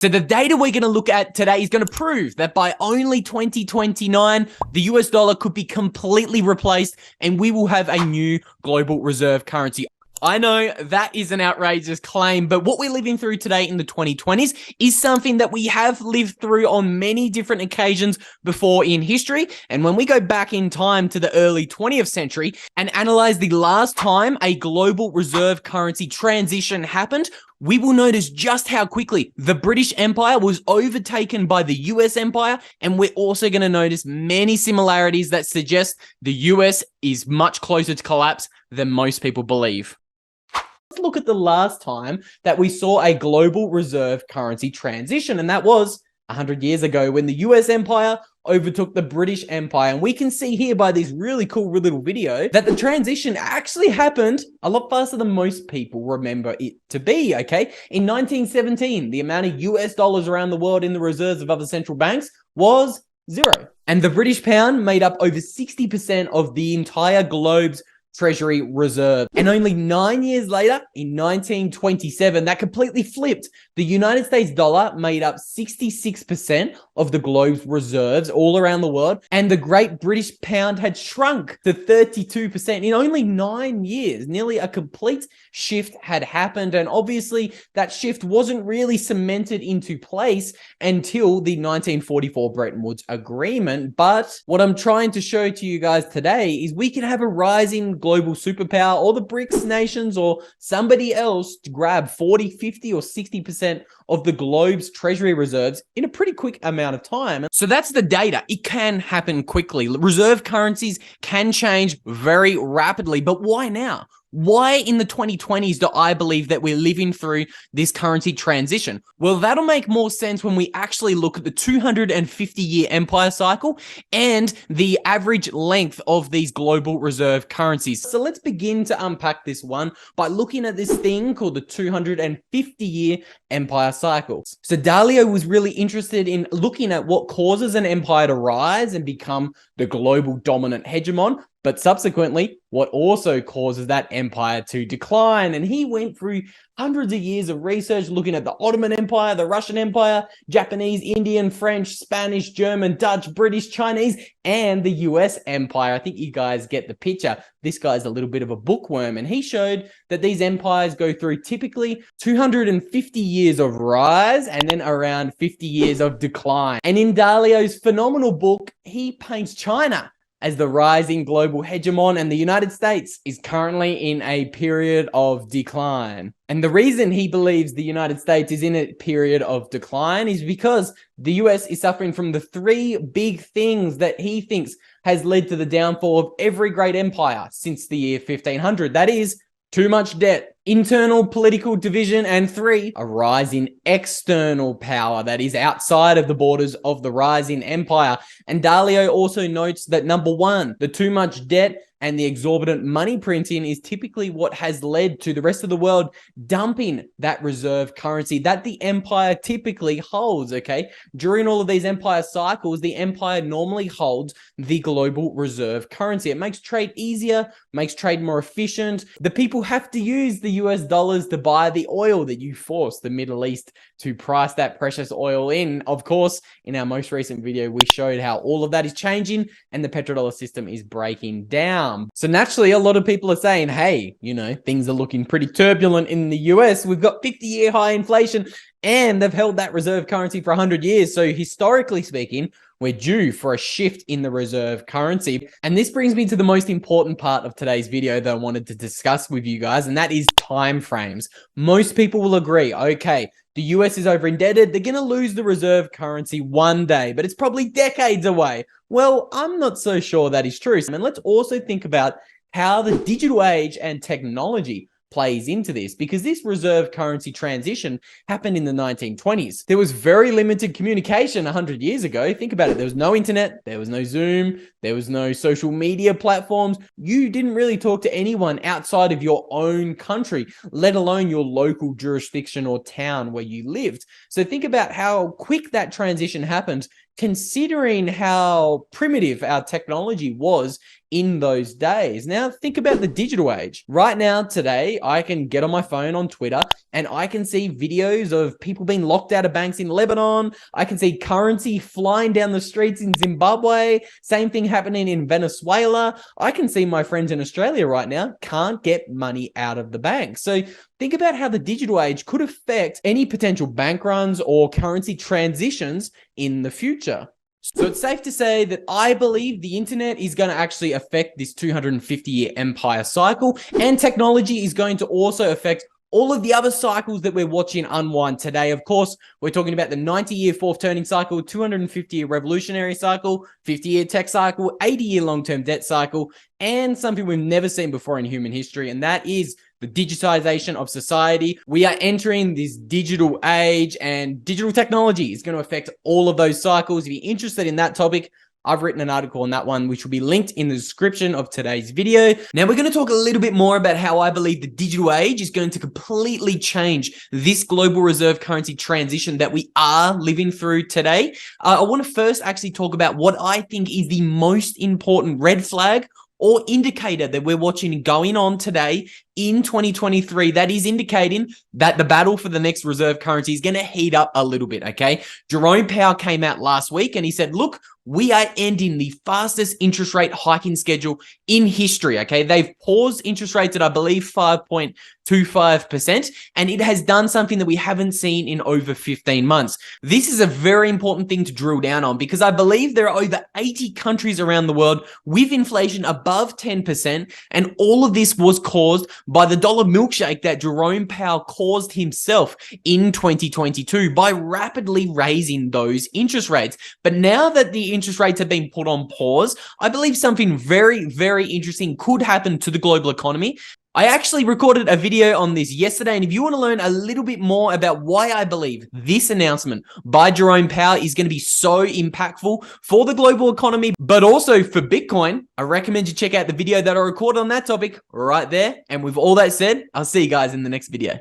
So the data we're going to look at today is going to prove that by only 2029, the US dollar could be completely replaced and we will have a new global reserve currency. I know that is an outrageous claim, but what we're living through today in the 2020s is something that we have lived through on many different occasions before in history. And when we go back in time to the early 20th century and analyze the last time a global reserve currency transition happened, we will notice just how quickly the British Empire was overtaken by the US Empire, and we're also going to notice many similarities that suggest the US is much closer to collapse than most people believe. Let's look at the last time that we saw a global reserve currency transition, and that was 100 years ago when the US Empire overtook the British Empire. And we can see here by this really cool little video that the transition actually happened a lot faster than most people remember it to be, okay? In 1917, the amount of US dollars around the world in the reserves of other central banks was 0. And the British pound made up over 60% of the entire globe's Treasury reserve. And only 9 years later, in 1927, that completely flipped. The United States dollar made up 66% of the globe's reserves all around the world, and the Great British Pound had shrunk to 32%. In only 9 years, nearly a complete shift had happened, and obviously that shift wasn't really cemented into place until the 1944 Bretton Woods Agreement. But what I'm trying to show to you guys today is we can have a rising global superpower, or the BRICS nations, or somebody else to grab 40, 50, or 60% of the globe's treasury reserves in a pretty quick amount of time. So that's the data. It can happen quickly. Reserve currencies can change very rapidly, but why now? Why in the 2020s do I believe that we're living through this currency transition? Well, that'll make more sense when we actually look at the 250-year empire cycle and the average length of these global reserve currencies. So let's begin to unpack this one by looking at this thing called the 250-year empire cycle. So Dalio was really interested in looking at what causes an empire to rise and become the global dominant hegemon, but subsequently, what also causes that empire to decline. And he went through hundreds of years of research looking at the Ottoman Empire, the Russian Empire, Japanese, Indian, French, Spanish, German, Dutch, British, Chinese, and the US Empire. I think you guys get the picture. This guy's a little bit of a bookworm, and he showed that these empires go through typically 250 years of rise and then around 50 years of decline. And in Dalio's phenomenal book, he paints China as the rising global hegemon, and the United States is currently in a period of decline. And the reason he believes the United States is in a period of decline is because the US is suffering from the three big things that he thinks has led to the downfall of every great empire since the year 1500. That is, too much debt, internal political division, and 3, a rise in external power that is outside of the borders of the rising empire. And Dalio also notes that number 1, the too much debt and the exorbitant money printing is typically what has led to the rest of the world dumping that reserve currency that the empire typically holds, okay? During all of these empire cycles, the empire normally holds the global reserve currency. It makes trade easier, makes trade more efficient. The people have to use the US dollars to buy the oil that you force the Middle East to price that precious oil in. Of course, in our most recent video, we showed how all of that is changing and the petrodollar system is breaking down. So naturally, a lot of people are saying, hey, you know, things are looking pretty turbulent in the US. We've got 50-year high inflation and they've held that reserve currency for 100 years. So historically speaking, we're due for a shift in the reserve currency. And this brings me to the most important part of today's video that I wanted to discuss with you guys, and that is time frames. Most people will agree, okay, the US is over indebted. They're going to lose the reserve currency one day, but it's probably decades away. Well, I'm not so sure that is true. And let's also think about how the digital age and technology plays into this, because this reserve currency transition happened in the 1920s. There was very limited communication 100 years ago. Think about it. There was no internet, there was no Zoom, there was no social media platforms. You didn't really talk to anyone outside of your own country, let alone your local jurisdiction or town where you lived. So think about how quick that transition happened, considering how primitive our technology was in those days. Now, think about the digital age. Right now, today, I can get on my phone on Twitter and I can see videos of people being locked out of banks in Lebanon. I can see currency flying down the streets in Zimbabwe. Same thing happening in Venezuela. I can see my friends in Australia right now can't get money out of the bank. So think about how the digital age could affect any potential bank runs or currency transitions in the future. So it's safe to say that I believe the internet is going to actually affect this 250-year empire cycle, and technology is going to also affect all of the other cycles that we're watching unwind today. Of course, we're talking about the 90-year fourth turning cycle, 250-year revolutionary cycle, 50-year tech cycle, 80-year long-term debt cycle, and something we've never seen before in human history, and that is the digitization of society. We are entering this digital age, and digital technology is going to affect all of those cycles. If you're interested in that topic, I've written an article on that one, which will be linked in the description of today's video. Now, we're going to talk a little bit more about how I believe the digital age is going to completely change this global reserve currency transition that we are living through today. I want to first actually talk about what I think is the most important red flag or indicator that we're watching going on today in 2023 that is indicating that the battle for the next reserve currency is going to heat up a little bit, okay? Jerome Powell came out last week and he said, look, we are ending the fastest interest rate hiking schedule in history, okay? They've paused interest rates at, I believe, 5.25%, and it has done something that we haven't seen in over 15 months. This is a very important thing to drill down on because I believe there are over 80 countries around the world with inflation above 10%, and all of this was caused by the dollar milkshake that Jerome Powell caused himself in 2022 by rapidly raising those interest rates. But now that the interest rates have been put on pause, I believe something very, very interesting could happen to the global economy. I actually recorded a video on this yesterday, and if you want to learn a little bit more about why I believe this announcement by Jerome Powell is going to be so impactful for the global economy, but also for Bitcoin, I recommend you check out the video that I recorded on that topic right there. And with all that said, I'll see you guys in the next video.